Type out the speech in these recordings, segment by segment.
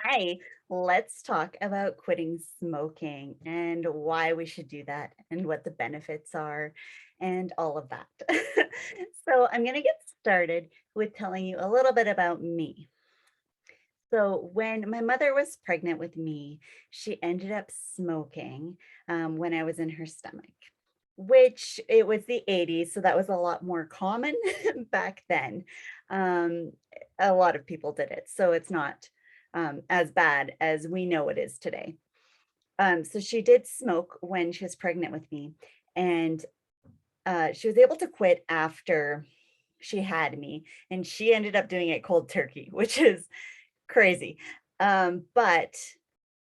Hi, let's talk about quitting smoking and why we should do that and what the benefits are and all of that. So, I'm going to get started with telling you a little bit about me. So, when my mother was pregnant with me, she ended up smoking when I was in her stomach, which it was the 80s. So, that was a lot more common back then. Um, a lot of people did it. So, it's not as bad as we know it is today. So, she did smoke when she was pregnant with me. And she was able to quit after she had me. And she ended up doing it cold turkey, which is crazy. But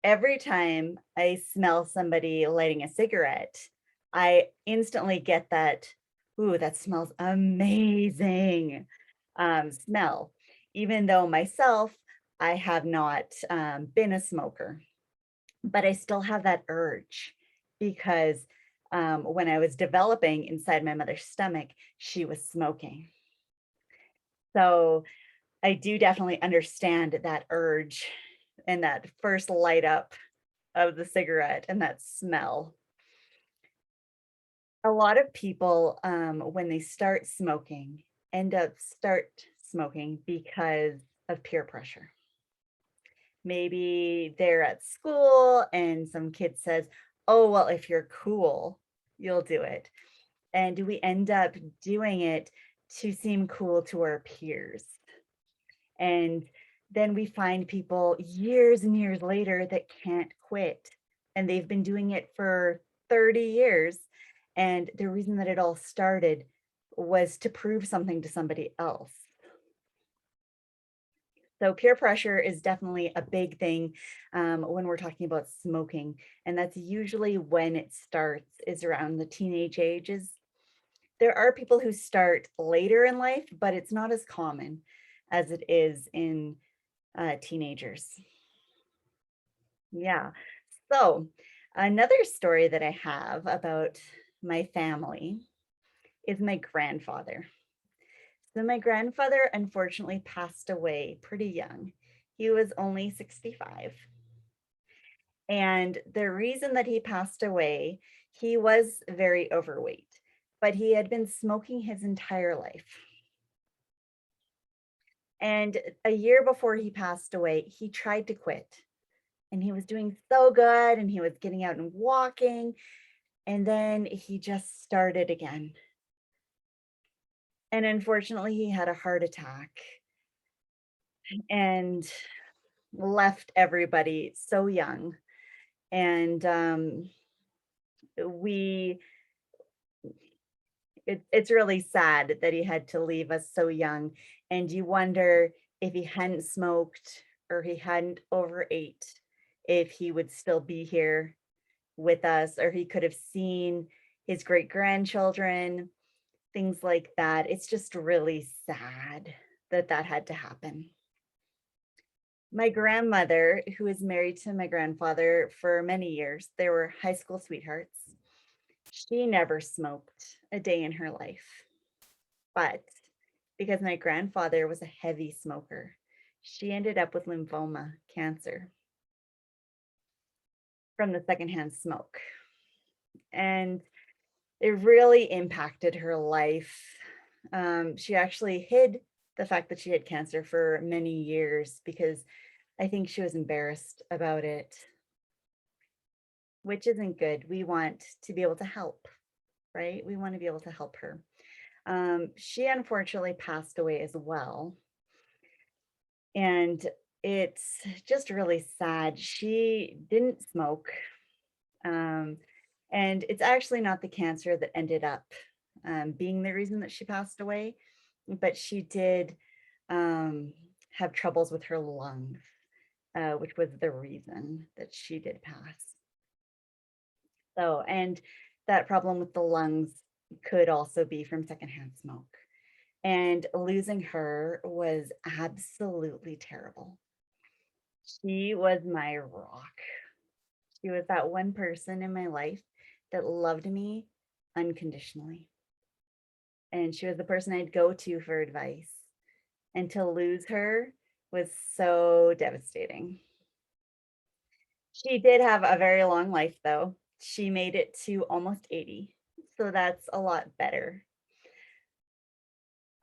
every time I smell somebody lighting a cigarette, I instantly get that, ooh, that smells amazing smell. Even though myself, I have not been a smoker, but I still have that urge because when I was developing inside my mother's stomach, she was smoking. So I do definitely understand that urge and that first light up of the cigarette and that smell. A lot of people, when they start smoking, start smoking because of peer pressure. Maybe they're at school and some kid says, "Oh, well, if you're cool, you'll do it." And we end up doing it to seem cool to our peers. And then we find people years and years later that can't quit, and they've been doing it for 30 years. And the reason that it all started was to prove something to somebody else. So peer pressure is definitely a big thing when we're talking about smoking, and that's usually when it starts is around the teenage ages. There are people who start later in life, but it's not as common as it is in teenagers. Yeah. So, another story that I have about my family is my grandfather. So, my grandfather unfortunately passed away pretty young. He was only 65. And the reason that he passed away, he was very overweight, but he had been smoking his entire life. And a year before he passed away, he tried to quit and he was doing so good and he was getting out and walking. And then he just started again. And unfortunately, he had a heart attack and left everybody so young. And we, it's really sad that he had to leave us so young. And you wonder if he hadn't smoked or he hadn't overate, if he would still be here with us, or he could have seen his great grandchildren, things like that. It's just really sad that that had to happen. My grandmother, who was married to my grandfather for many years, they were high school sweethearts. She never smoked a day in her life. But because my grandfather was a heavy smoker, she ended up with lymphoma, cancer from the secondhand smoke. And it really impacted her life. She actually hid the fact that she had cancer for many years because I think she was embarrassed about it, which isn't good. We want to be able to help, right? We want to be able to help her. She unfortunately passed away as well. And it's just really sad. She didn't smoke. Um, and it's actually not the cancer that ended up being the reason that she passed away, but she did have troubles with her lungs, which was the reason that she did pass. So, and that problem with the lungs could also be from secondhand smoke. And losing her was absolutely terrible. She was my rock. She was that one person in my life that loved me unconditionally. And she was the person I'd go to for advice. And to lose her was so devastating. She did have a very long life, though. She made it to almost 80, so that's a lot better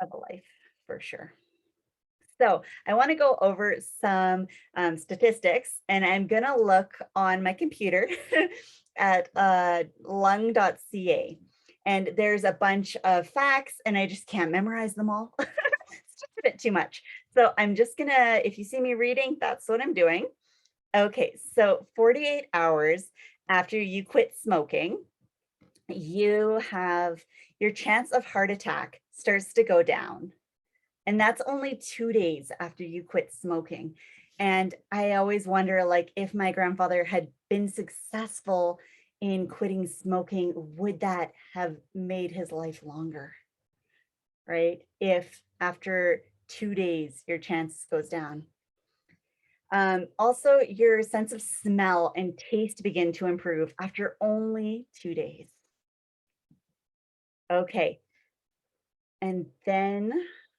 of a life for sure. So I want to go over some statistics, and I'm going to look on my computer at lung.ca. And there's a bunch of facts, and I just can't memorize them all. It's just a bit too much. So I'm just going to, if you see me reading, that's what I'm doing. Okay, so 48 hours after you quit smoking, you have your chance of heart attack starts to go down. And that's only 2 days after you quit smoking. And I always wonder, like, if my grandfather had been successful in quitting smoking, would that have made his life longer, right? If after 2 days, your chance goes down. Also, your sense of smell and taste begin to improve after only 2 days. Okay, and then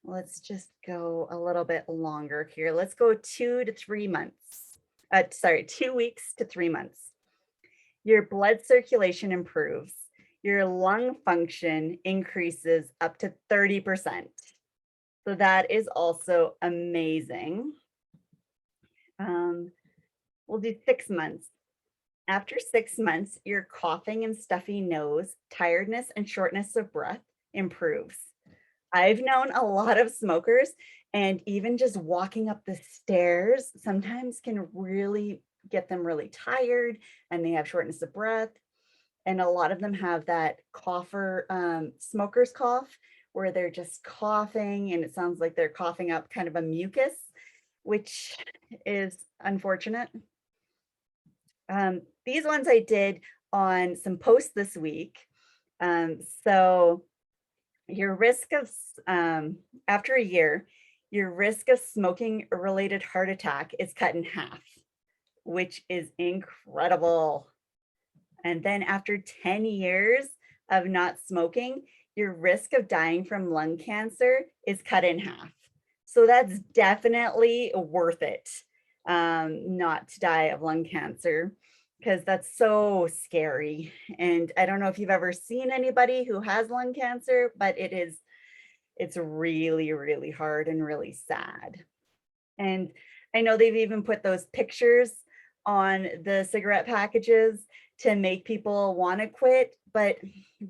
let's just go a little bit longer here. Let's go 2 to 3 months. Sorry, 2 weeks to 3 months. Your blood circulation improves. Your lung function increases up to 30%. So that is also amazing. Um, we'll do 6 months. After 6 months, your coughing and stuffy nose, tiredness, and shortness of breath improves. I've known a lot of smokers, and even just walking up the stairs sometimes can really get them really tired, and they have shortness of breath. And a lot of them have that smoker's cough, where they're just coughing, and it sounds like they're coughing up kind of a mucus, which is unfortunate. These ones I did on some posts this week. So your risk of, after a year, your risk of smoking related heart attack is cut in half, which is incredible. And then after 10 years of not smoking, your risk of dying from lung cancer is cut in half. So that's definitely worth it, not to die of lung cancer, because that's so scary. And I don't know if you've ever seen anybody who has lung cancer, but it's really, really hard and really sad. And I know they've even put those pictures on the cigarette packages to make people want to quit. But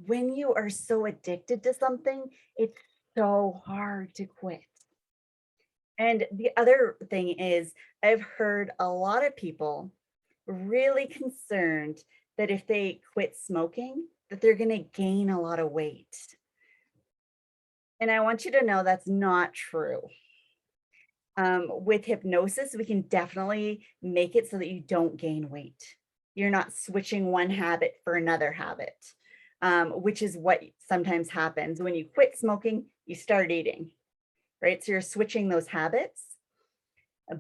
when you are so addicted to something, it's so hard to quit. And the other thing is, I've heard a lot of people really concerned that if they quit smoking, that they're going to gain a lot of weight. And I want you to know that's not true. With hypnosis, we can definitely make it so that you don't gain weight. You're not switching one habit for another habit, which is what sometimes happens when you quit smoking, you start eating, right? So you're switching those habits.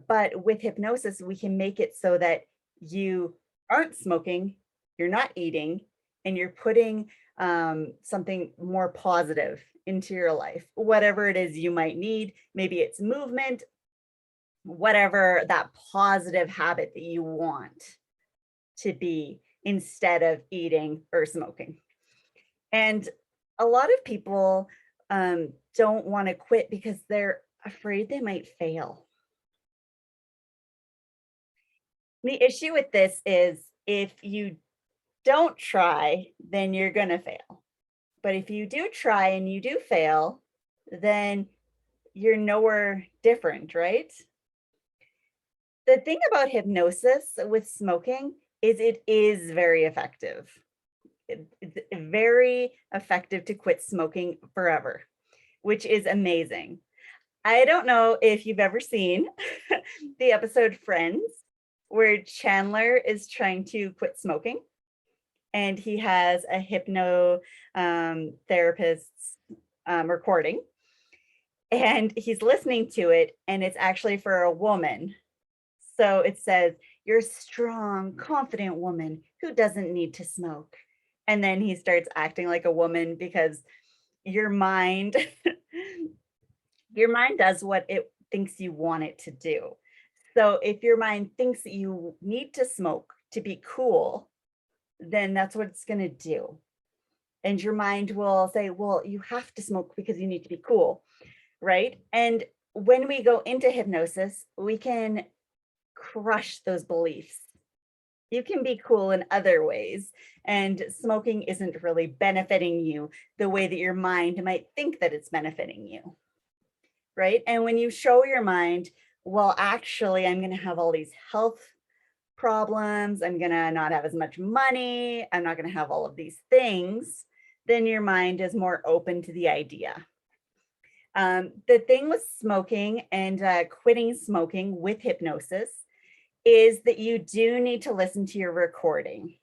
But with hypnosis, we can make it so that you aren't smoking, you're not eating, and you're putting something more positive into your life, whatever it is you might need. Maybe it's movement, whatever that positive habit that you want to be instead of eating or smoking. And a lot of people don't want to quit because they're afraid they might fail. The issue with this is if you don't try, then you're going to fail. But if you do try and you do fail, then you're nowhere different, right? The thing about hypnosis with smoking is it is very effective. It's very effective to quit smoking forever, which is amazing. I don't know if you've ever seen the episode Friends, where Chandler is trying to quit smoking and he has a hypno therapist's recording and he's listening to it, and it's actually for a woman. So it says, "You're a strong, confident woman who doesn't need to smoke." And then he starts acting like a woman because your mind your mind does what it thinks you want it to do. So if your mind thinks that you need to smoke to be cool, then that's what it's going to do. And your mind will say, well, you have to smoke because you need to be cool, right? And when we go into hypnosis, we can crush those beliefs. You can be cool in other ways, and smoking isn't really benefiting you the way that your mind might think that it's benefiting you, right? And when you show your mind, well, actually, I'm going to have all these health problems, I'm going to not have as much money, I'm not going to have all of these things, then your mind is more open to the idea. The thing with smoking and quitting smoking with hypnosis is that you do need to listen to your recording.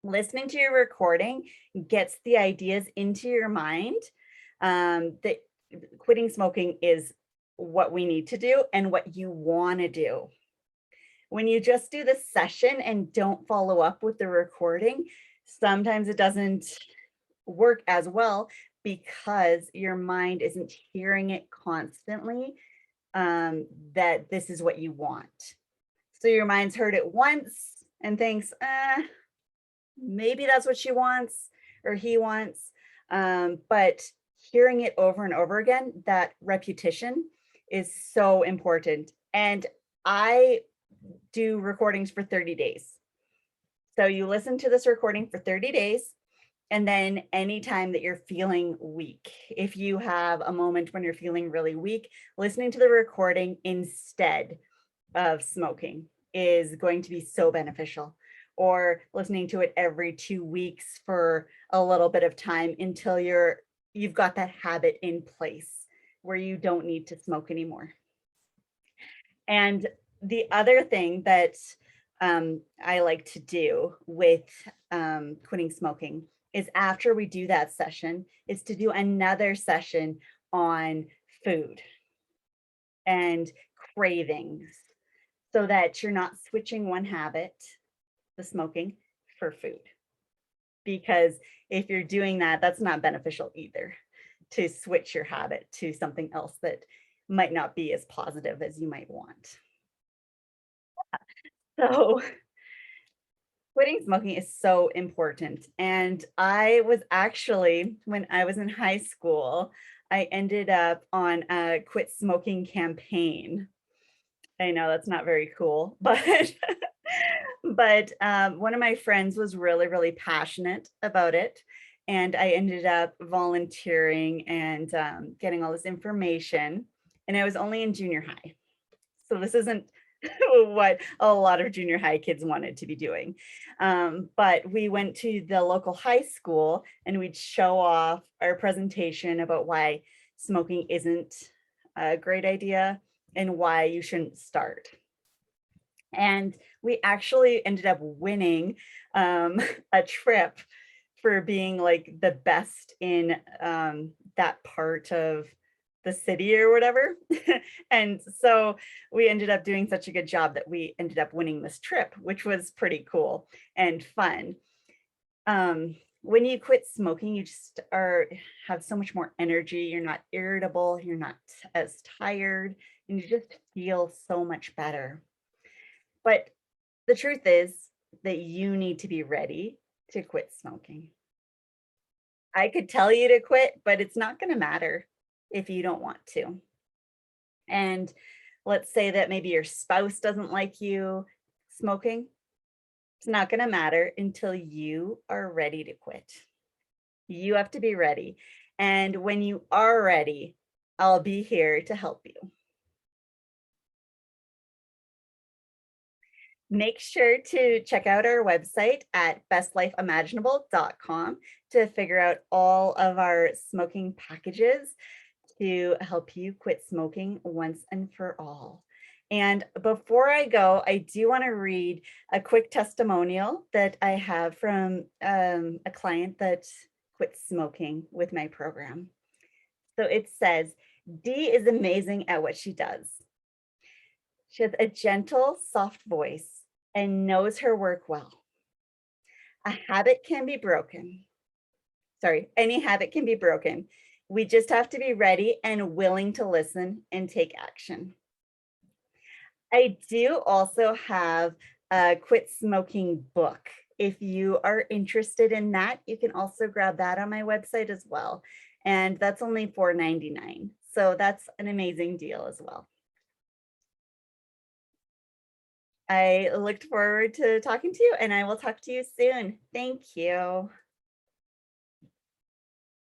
Listening to your recording gets the ideas into your mind that quitting smoking is what we need to do and what you want to do. When you just do the session and don't follow up with the recording, sometimes it doesn't work as well because your mind isn't hearing it constantly that this is what you want. So your mind's heard it once and thinks, maybe that's what she wants or he wants. But hearing it over and over again, that repetition is so important. And I do recordings for 30 days. So you listen to this recording for 30 days. And then anytime that you're feeling weak, if you have a moment when you're feeling really weak, listening to the recording instead of smoking is going to be so beneficial. Or listening to it every 2 weeks for a little bit of time until you've got that habit in place where you don't need to smoke anymore. And the other thing that I like to do with quitting smoking is after we do that session, is to do another session on food and cravings so that you're not switching one habit, the smoking, for food. Because if you're doing that, that's not beneficial either, to switch your habit to something else that might not be as positive as you might want. So quitting smoking is so important. And I was actually, when I was in high school, I ended up on a quit smoking campaign. I know that's not very cool, but one of my friends was really, really passionate about it. And I ended up volunteering and getting all this information. And I was only in junior high. So this isn't what a lot of junior high kids wanted to be doing. But we went to the local high school and we'd show off our presentation about why smoking isn't a great idea and why you shouldn't start. And we actually ended up winning a trip for being like the best in that part of the city or whatever. And so we ended up doing such a good job that we ended up winning this trip, which was pretty cool and fun. When you quit smoking, you just have so much more energy. You're not irritable, you're not as tired, and you just feel so much better. But the truth is that you need to be ready to quit smoking. I could tell you to quit, but it's not going to matter if you don't want to. And let's say that maybe your spouse doesn't like you smoking. It's not going to matter until you are ready to quit. You have to be ready. And when you are ready, I'll be here to help you. Make sure to check out our website at bestlifeimaginable.com to figure out all of our smoking packages to help you quit smoking once and for all. And before I go, I do want to read a quick testimonial that I have from a client that quit smoking with my program. So it says, Dee is amazing at what she does. She has a gentle, soft voice and knows her work well. A habit can be broken. Sorry, any habit can be broken. We just have to be ready and willing to listen and take action. I do also have quit smoking book. If you are interested in that, you can also grab that on my website as well. And that's only $4.99. So that's an amazing deal as well. I looked forward to talking to you, and I will talk to you soon. Thank you.